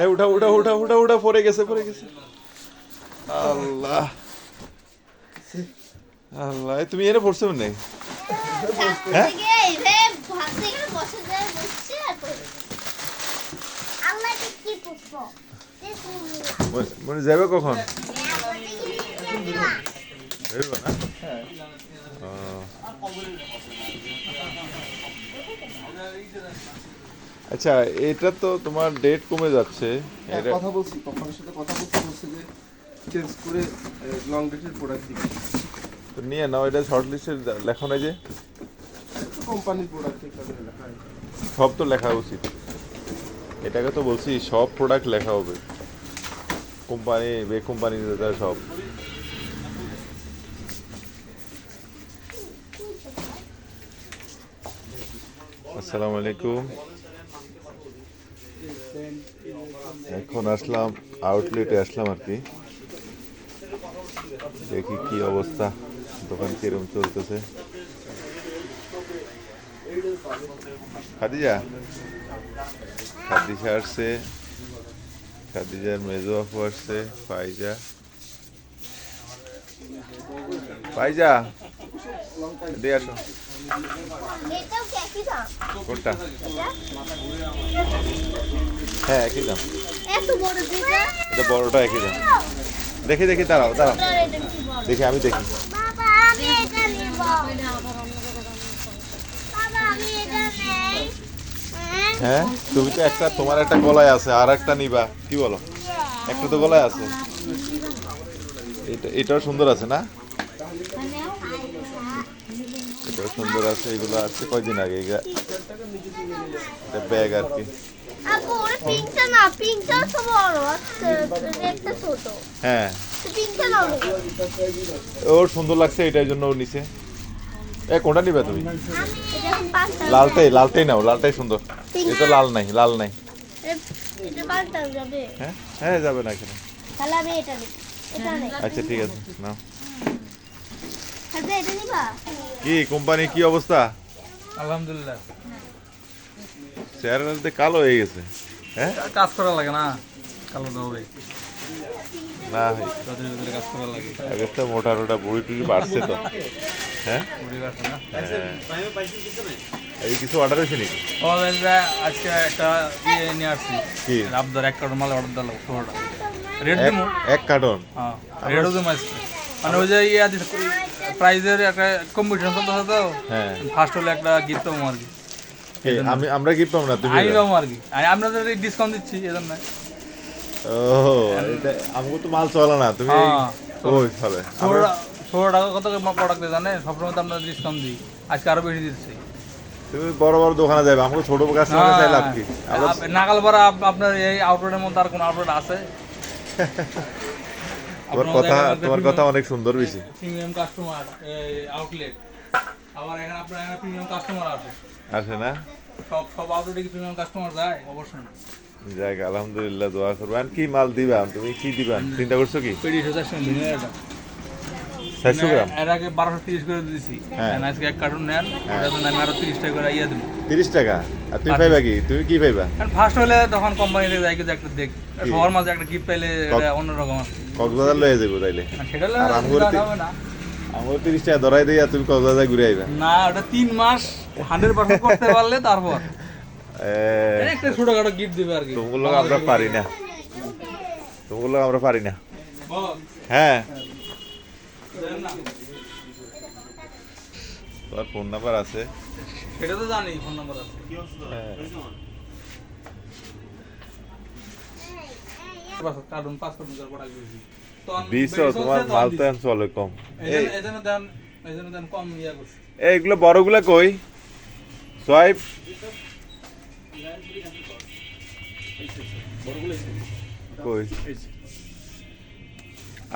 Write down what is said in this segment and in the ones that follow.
এ উঠা উঠা উঠা উঠা উঠা পড়ে গেছে পড়ে গেছে। আল্লাহ আল্লাহ, তুমি এনে পড়ছো না? হ্যাঁ মনে যাবে কখন? আচ্ছা, এটা তো তোমার ডেট কমে যাচ্ছে। এটা কথা বলছি, কোম্পানির সাথে কথা বলছে যে চেঞ্জ করে লং ডেটের প্রোডাক্ট দিবে। তো নিয়ে নাও, এটা শর্ট লিস্টে লেখা নাই যে? কোম্পানির প্রোডাক্ট এখানে লেখা আছে। সব তো লেখা উচিত। এটাকে তো বলছি সব প্রোডাক্ট লেখা হবে, কোম্পানি বে কোম্পানি সব। আসসালামু আলাইকুম। এখন আসলাম আউটলেটে আসলাম আর কি, দেখি কি অবস্থা, দোকান কিরকম চলতেছে। খাদিজা খাদিজা আসছে, খাদিজার মেজো আপু আসছে, ফাইজা ফাইজা দিয়ে আসো। কোনটা? হ্যাঁ একই দাম, এটা বড়টা একই দাম। দেখি দেখি, দাঁড়াও দাঁড়াও, দেখি আমি দেখি। হ্যাঁ তুমি তো একটা, তোমার একটা গলায় আছে, আর একটা নিবা, কি বলো? একটা তো গলায় আছে, এটাও সুন্দর আছে না? এটাও সুন্দর আছে। এগুলো আছে কয়দিন আগে, এটা ব্যাগ আর কি। হ্যাঁ ওর সুন্দর লাগছে, এটার জন্য ও নিছে। কোনটা নিবে তুমি? লালটাই, লালটাই নাও, লালটাই সুন্দর। এটা লাল নাই, লাল নাই। হ্যাঁ হ্যাঁ যাবে না কেন? আচ্ছা ঠিক আছে নাও। কি কোম্পানি, কি অবস্থা? আলহামদুলিল্লাহ। চেহারাতে কালো হয়ে গেছে। হ্যাঁ কাজ করা লাগে না, কালো তো হবে না, কাজ করা লাগে। আগে তো মোটা মোটা বুড়ি টুড়ি বাড়ছে তো। হ্যাঁ এই কিছু অর্ডার হয়েছে নাকি? আজকে একটা ইয়ে নিয়ে আসছি, কি আপনার এক কার্টন মাল অর্ডার দিলাম, পুরোটা রেড দিমু। এক কার্টন? হ্যাঁ রেডও দিমু আজকে, মানে ওই যে ইয়ে প্রাইজের একটা কম্পিটিশন চলতেছে তো। হ্যাঁ ফার্স্ট হলে একটা গিফট পাবো আর কি। আমরা গিফট পাবো না, তুমি আমি পাবো আর কি, আপনাদের ডিসকাউন্ট দিচ্ছি এজন্য। ও এটা আমাকে তো মাল চলে না, তুমি ওই চলে। 16 টাকা কত প্রোডাক্ট জানে, সবসময় তো আমরা ডিসকাউন্ট দিই, আজকে আরো বেশি দিচ্ছি। তুমি বড় বড় দোকানে যাবে, আমাকে ছোট কাস্টমারে চাই লাভ কি? নাগালপাড়া আপনার এই আউটলেটের মধ্যে আর কোন আউটলেট আছে? তোমার কথা অনেক সুন্দর বেশি। প্রিমিয়াম কাস্টমার আউটলেট, আবার এখানে আপনার এখানে প্রিমিয়াম কাস্টমার আসে না? সব আউটলেটে কি প্রিমিয়াম কাস্টমার যায়? অবশ্যই না। যাক আলহামদুলিল্লাহ, দোয়া করবেন। কি মাল দিবা তুমি, কি দিবা চিন্তা করছো কি? 400 গ্রাম এর আগে 1230 করে দিয়েছি, আজকে এক কার্টুন নেন, আমি আরো 30 টাকা করে ইয়ে দেবো। 30 টাকা? আর তুমি পাইবা কি? তুমি কি পাইবা? ফার্স্ট হলে তখন কোম্পানি থেকে যাই কিছু একটা দেখ, সবার মাঝে একটা গিফট পাইলে অন্যরকম আছে। কক্সবাজার লয়ে যাবো তাইলে? সেটা আর আমার 30 টাকা ধরাই দিয়ে তুমি কক্সবাজার ঘুরে আইবা না? ওটা 3 মাস 100% করতে পারলে তারপর একটা ছোটখাটো গিফট দিবে আর কি। তোমাগুলো আমরা পারি না, তোমাগুলো আমরা পারি না। হ্যাঁ তোমার ফোন নাম্বার আছে? সেটা তো জানি, ফোন নাম্বার আছে। কার্টুন 5 কার্টুন করে প্রোডাক্ট দিয়েছি তো তোমার মাল তো চলে কম, এজন্য দাম কম ইয়া করছি। এইগুলো বড়গুলা কই? সোয়াইপ কই?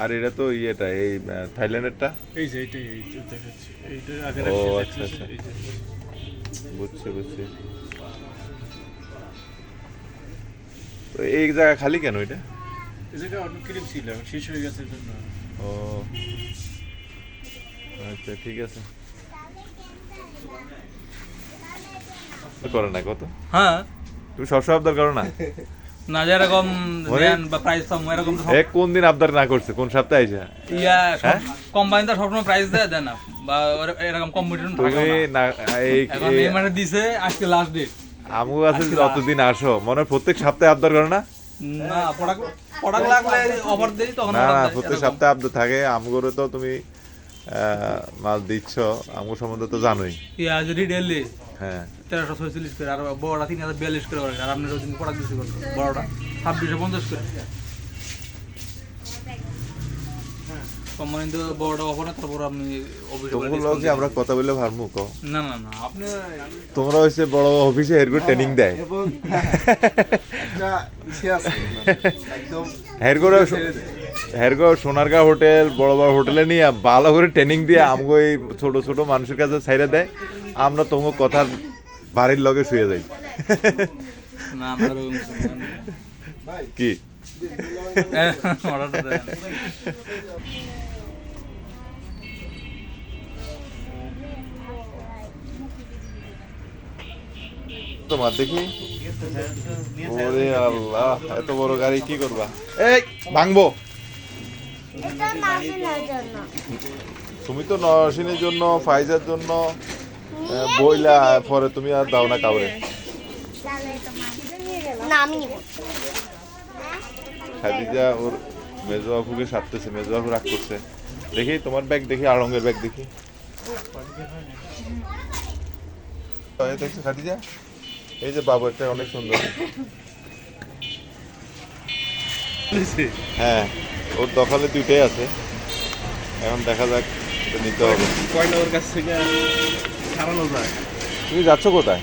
আর এটা তো ইয়েটা, এই থাইল্যান্ডেরটা। এই যে এইটাই দেখাচ্ছি, এইটা আগে ও আচ্ছা আচ্ছা, বুঝছি বুঝছি। তো এই জায়গা খালি কেন? এটা এই জায়গা অন্য ক্রিম ছিল, শেষ হয়ে গেছে জন্য। ও আচ্ছা ঠিক আছে। করে না কত? হ্যাঁ তুমি সবসময় আবদার করো না? না যেরকম ওরে। দেন বা প্রাইস কম এরকম তো সব- এ কোন দিন আবদার না করছে, কোন সপ্তাহে আইসা? ইয়া হ্যাঁ? কোম্পানি তো সবসময় প্রাইস দেয় না বা এরকম কম্পিটিশন থাকে তুমি না। না এই এখন এই মানে দিছে আজকে লাস্ট ডেট। আমগো কাছে যতদিন আসো মনে হয় প্রত্যেক সপ্তাহে আবদার করো না? না প্রোডাক্ট লাগলে অফার দেই তখন না order না দেয়, প্রত্যেক এরকম। সপ্তাহে আবদার থাকে। আমগোরে তো তুমি মাল দিচ্ছ, আমগো সম্বন্ধে তো জানোই। ইয়া যদি ডেলি হ্যাঁ 1346 করে আর বড়টা 3042 করে আর আপনি ওই দিন প্রোডাক্ট দিছি কত বড়টা 2650 করে কোম্পানি তো বড়টা অফার না তারপর আপনি অফিসে তোমার লগে আমরা কথা বলে ভারমু কও। না না না আপনি তোমরা হইছে বড় অফিসে এরকম ট্রেনিং দেয়। এবং একটা ইসে আছে একদম হেরগোর হেরগোর সোনারগাঁ হোটেল বড় বড় হোটেলে নিয়ে ভালো করে ট্রেনিং দিয়ে আমগো এই ছোট ছোট মানুষের কাছে ছাইরা দেয়, আমরা তোমার কথার বাড়ির লগে শুয়ে যাই। না আমরা এরকম কি অর্ডারটা দেন তোমার দেখি, ওরে আল্লাহ এত বড় গাড়ি কি করবা? এই ভাঙবো। এটা নাসিনের জন্য তুমি তো নরসিনের জন্য ফাইজার জন্য বইলা পরে তুমি আর দাও না কাউরে। না আমি নিব খাদিজা ওর মেজো বাবুকে সারতেছে, মেজো বাবু রাগ করছে। দেখি তোমার ব্যাগ দেখি, আড়ঙ্গের ব্যাগ দেখি। এই দেখছো খাদিজা, এই যে বাবু এটা অনেক সুন্দর। হ্যাঁ ওর দখলে দুইটাই আছে, এখন দেখা যাক এটা নিতে হবে। কয়লা ওর কাছ থেকে ছাড়ানো যায়। তুমি যাচ্ছ কোথায়?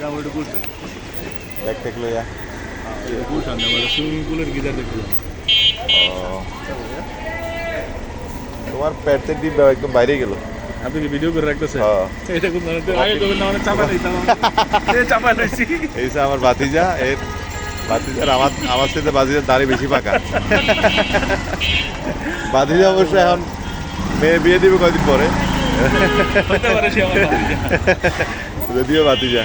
যাবো একটু ঘুরতে। ব্যাগ থেকে লইয়া। ঘুরতাম না, মানে সুইমিং পুলের গিজার দেখলাম। ও, তোমার প্যাটের ডিব্বা একদম বাইরে গেল। আপনি কি ভিডিও করে রাখতেছেন? হ্যাঁ। এটা কোন ধরনের আগে তো না চাপা দিতাম। এই চাপা লইছি। এই যে আমার ভাতিজা, এর ভাতিজার আমার সাথে ভাতিজার দাড়ি বেশি পাকা। ভাতিজা অবশ্য এখন মেয়ে বিয়ে দিবে কয়দিন পরে, হতে পারে সে আমার ভাতিজা। যদিও ভাতিজা।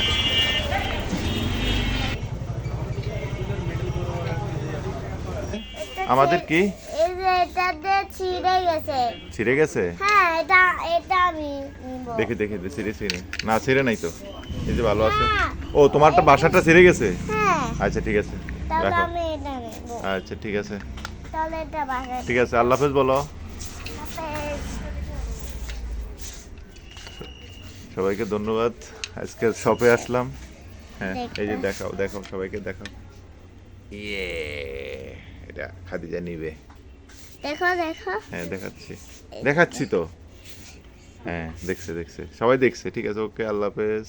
আমাদের কি এই যে এটা দিয়ে ছিঁড়ে গেছে ছিঁড়ে গেছে? হ্যাঁ এটা এটা আমি নিব দেখি দেখি ছিঁড়ে ছিঁড়ে না, ছিঁড়ে নাই তো, এই যে ভালো আছে। হ্যাঁ। ও তোমারটা বাসাটা ছিঁড়ে গেছে? হ্যাঁ আচ্ছা ঠিক আছে, তাহলে রাখো। আমি এটা নিব আচ্ছা ঠিক আছে, তাহলে এটা বাসায় ঠিক আছে, আল্লাহ হাফেজ বলো হাফেজ। সবাইকে। ধন্যবাদ, আজকে শপে আসলাম। হ্যাঁ এই যে দেখাও দেখাও সবাইকে দেখাও। ইয়ে এটা খাদিজা নিবে। দেখো দেখো হ্যাঁ দেখাচ্ছি, দেখাচ্ছি তো। হ্যাঁ দেখছে দেখছে, সবাই দেখছে। ঠিক আছে, ওকে, আল্লাহ হাফেজ।